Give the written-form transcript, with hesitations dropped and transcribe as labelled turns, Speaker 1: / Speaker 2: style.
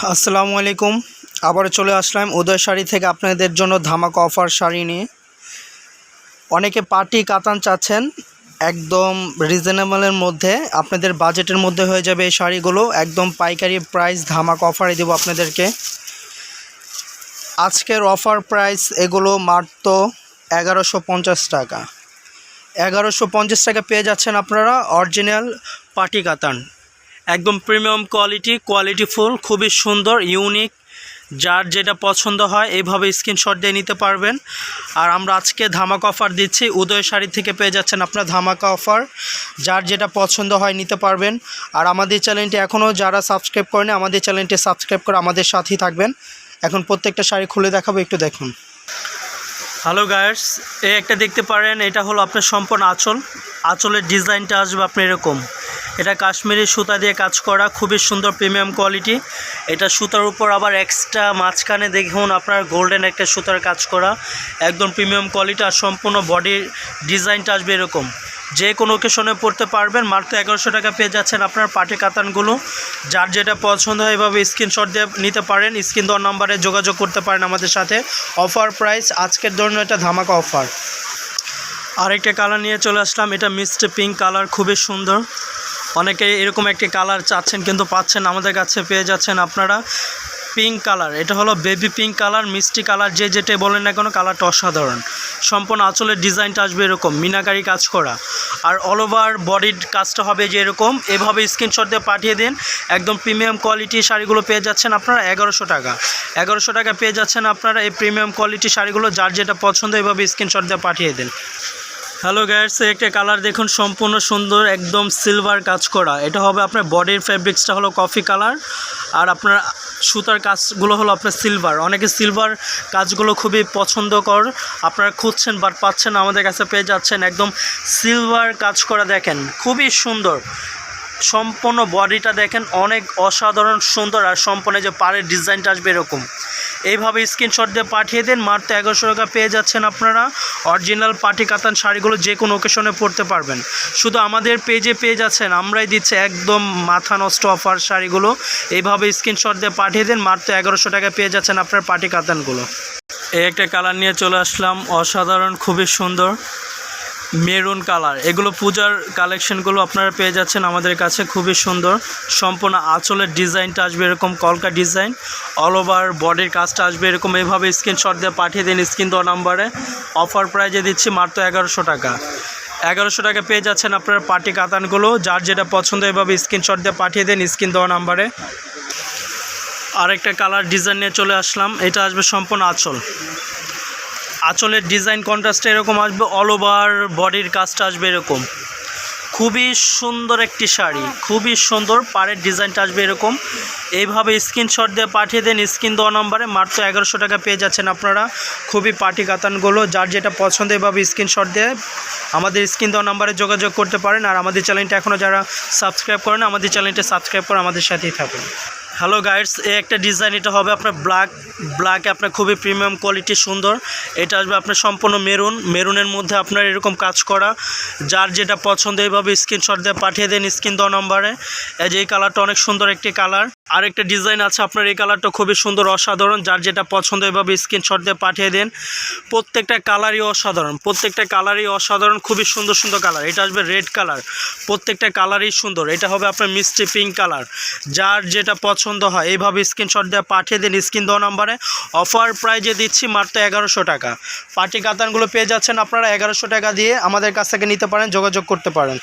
Speaker 1: আসসালামু আলাইকুম। আবার চলে আসলাম উদয় শাড়ি থেকে আপনাদের জন্য ধামাকা অফার শাড়ি নিয়ে। অনেকে পার্টি কাতান চাচ্ছেন একদম রিজনেবলের মধ্যে, আপনাদের বাজেটের মধ্যে হয়ে যাবে এই শাড়িগুলো। একদম পাইকারি প্রাইস ধামাকা অফারে দেবো আপনাদেরকে। আজকের অফার প্রাইস এগুলো মাত্র 1150 টাকা। 1150 টাকা পেয়ে যাচ্ছেন আপনারা অরিজিনাল পার্টি কাতান, একদম প্রিমিয়াম কোয়ালিটিফুল, খুবই সুন্দর, ইউনিক। যার যেটা পছন্দ হয় এইভাবে স্ক্রিনশট দিয়ে নিতে পারবেন। আর আমরা আজকে ধামাকা অফার দিচ্ছি, উদয় শাড়ি থেকে পেয়ে যাচ্ছেন আপনারা ধামাকা অফার। যার যেটা পছন্দ হয় নিতে পারবেন। আর আমাদের চ্যানেলটি এখনও যারা সাবস্ক্রাইব করেন, আমাদের চ্যানেলটি সাবস্ক্রাইব করে আমাদের সাথেই থাকবেন। এখন প্রত্যেকটা শাড়ি খুলে দেখাবো, একটু দেখুন। হ্যালো গায়ার্স, এই একটা দেখতে পারেন, এটা হলো আপনার সম্পূর্ণ আঁচলের ডিজাইনটা আসবে আপনার এরকম। এটা কাশ্মীরি সুতা দিয়ে কাজ করা, খুবই সুন্দর প্রিমিয়াম কোয়ালিটি। এটা সুতার উপর আবার এক্সট্রা মাঝখানে দেখুন আপনার গোল্ডেন একটা সুতার কাজ করা, একদম প্রিমিয়াম কোয়ালিটি। আর সম্পূর্ণ বডির ডিজাইনটা আসবে এরকম। যে কোনো ওকেশনে পড়তে পারবেন। মাত্র 1100 টাকা পেয়ে যাচ্ছেন আপনার পাটি কাতানগুলো। যার যেটা পছন্দ হয় এভাবে স্ক্রিনশট দিয়ে নিতে পারেন। স্ক্রিন দেওয়ার নাম্বারে যোগাযোগ করতে পারেন আমাদের সাথে। অফার প্রাইস আজকের জন্য এটা ধামাকা অফার। আরেকটা কালার নিয়ে চলে আসলাম, এটা মিষ্টি পিঙ্ক কালার, খুবই সুন্দর। অনেকে এরকম একটি কালার চাচ্ছেন কিন্তু পাচ্ছেন, আমাদের কাছে পেয়ে যাচ্ছেন আপনারা পিঙ্ক কালার। এটা হলো বেবি পিঙ্ক কালার, মিষ্টি কালার, যে যেটাই বলেন না কেন, কালারটা অসাধারণ। সম্পূর্ণ আঁচলের ডিজাইনটা আসবে এরকম মিনাকারি কাজ করা। আর অল ওভার বডির কাজটা হবে যে এরকম। এভাবে স্ক্রিনশট দিয়ে পাঠিয়ে দিন। একদম প্রিমিয়াম কোয়ালিটি শাড়িগুলো পেয়ে যাচ্ছেন আপনারা 1100 টাকা। 1100 টাকা পেয়ে যাচ্ছেন আপনারা এই প্রিমিয়াম কোয়ালিটি শাড়িগুলো। যার যেটা পছন্দ এভাবে স্ক্রিনশট দিয়ে পাঠিয়ে দিন। হ্যালো গাইস, একটা কালার দেখুন, সম্পূর্ণ সুন্দর, একদম সিলভার কাজ করা। এটা হবে আপনার বডির ফেব্রিক্সটা হলো কফি কালার, আর আপনার সুতার কাজগুলো হলো আপনার সিলভার। অনেকে সিলভার কাজগুলো খুবই পছন্দকর, আপনারা খুঁজছেন বাট পাচ্ছেন, আমাদের কাছে পেয়ে যাচ্ছেন একদম সিলভার কাজ করা। দেখেন খুবই সুন্দর, সম্পূর্ণ বডিটা দেখেন অনেক অসাধারণ সুন্দর। আর সম্পূর্ণ যে পাড়ের ডিজাইনটা আসবে এরকম। এইভাবে স্ক্রিনশট দিয়ে পাঠিয়ে দিন। মাত্র 1100 টাকা পেয়ে যাচ্ছেন আপনারা অরিজিনাল পাটি কাতান শাড়িগুলো। যে কোনো ওকেশনে পরতে পারবেন। শুধু আমাদের পেজে পেয়ে যাচ্ছেন, আমরাই দিচ্ছি একদম মাথা নষ্ট অফার শাড়িগুলো। এইভাবে স্ক্রিনশট দিয়ে পাঠিয়ে দিন। মাত্র 1100 টাকা পেয়ে যাচ্ছেন আপনার পাটি কাতানগুলো। এই একটা কালার নিয়ে চলে আসলাম, অসাধারণ, খুবই সুন্দর মেরুন কালার। এগুলো পূজার কালেকশনগুলো আপনারা পেয়ে যাচ্ছেন আমাদের কাছে, খুবই সুন্দর। সম্পূর্ণ আঁচলের ডিজাইনটা আসবে এরকম কলকা ডিজাইন, অল ওভার বডির কাজটা আসবে এরকম। এইভাবে স্ক্রিনশট দিয়ে পাঠিয়ে দিন স্ক্রিন দেওয়া নাম্বারে। অফার প্রাইজে দিচ্ছি মাত্র 1100 টাকা। 1100 টাকা পেয়ে যাচ্ছেন আপনার পাটি কাতানগুলো। যার যেটা পছন্দ এভাবে স্ক্রিনশট দিয়ে পাঠিয়ে দিন স্ক্রিন দেওয়া নাম্বারে। আরেকটা কালার ডিজাইন নিয়ে চলে আসলাম, এটা আসবে সম্পূর্ণ আঁচলের ডিজাইন কন্ট্রাস্টে এরকম আসবে, অল ওভার বডির কাজটা আসবে এরকম। খুবই সুন্দর একটি শাড়ি, খুবই সুন্দর, পাড়ের ডিজাইনটা আসবে এরকম। এইভাবে স্ক্রিনশট দিয়ে পাঠিয়ে দেন স্ক্রিন দেওয়া নাম্বারে। মাত্র 1100 টাকা পেয়ে যাচ্ছেন আপনারা খুবই পাটি কাতানগুলো। যার যেটা পছন্দ এভাবে স্ক্রিনশট দিয়ে আমাদের স্ক্রিন দেওয়া নাম্বারে যোগাযোগ করতে পারেন। আর আমাদের চ্যানেলটা এখনও যারা সাবস্ক্রাইব করেন, আমাদের চ্যানেলটা সাবস্ক্রাইব করে আমাদের সাথেই থাকুন। হ্যালো গাইডস, এই একটা ডিজাইন, এটা হবে আপনার ব্ল্যাকে আপনার খুবই প্রিমিয়াম কোয়ালিটি সুন্দর। এটা আসবে আপনার সম্পূর্ণ মেরুনের মধ্যে আপনার এরকম কাজ করা। যার যেটা পছন্দ এইভাবে স্ক্রিনশট দিয়ে পাঠিয়ে দেন স্ক্রিন দেওয়া নম্বরে। এই যে এই কালারটা অনেক সুন্দর একটি কালার। আরেকটা ডিজাইন আছে আপনার, এই কালারটা খুবই সুন্দর, অসাধারণ। যার যেটা পছন্দ এইভাবে স্ক্রিনশট দিয়ে পাঠিয়ে দেন। প্রত্যেকটা কালারই অসাধারণ, খুবই সুন্দর সুন্দর কালার। এটা আসবে রেড কালার, প্রত্যেকটা কালারই সুন্দর। এটা হবে আপনার মিষ্টি পিঙ্ক কালার। যার যেটা পছন্দ হয় এইভাবে স্ক্রিনশট দিয়ে পাঠিয়ে দিন স্ক্রিন দেওয়া নাম্বারে। অফার প্রাইজে দিচ্ছি মাত্র 1100 টাকা। পাটি কাতানগুলো পেয়ে যাচ্ছেন আপনারা 1100 টাকা দিয়ে। আমাদের কাছ থেকে নিতে পারেন, যোগাযোগ করতে পারেন।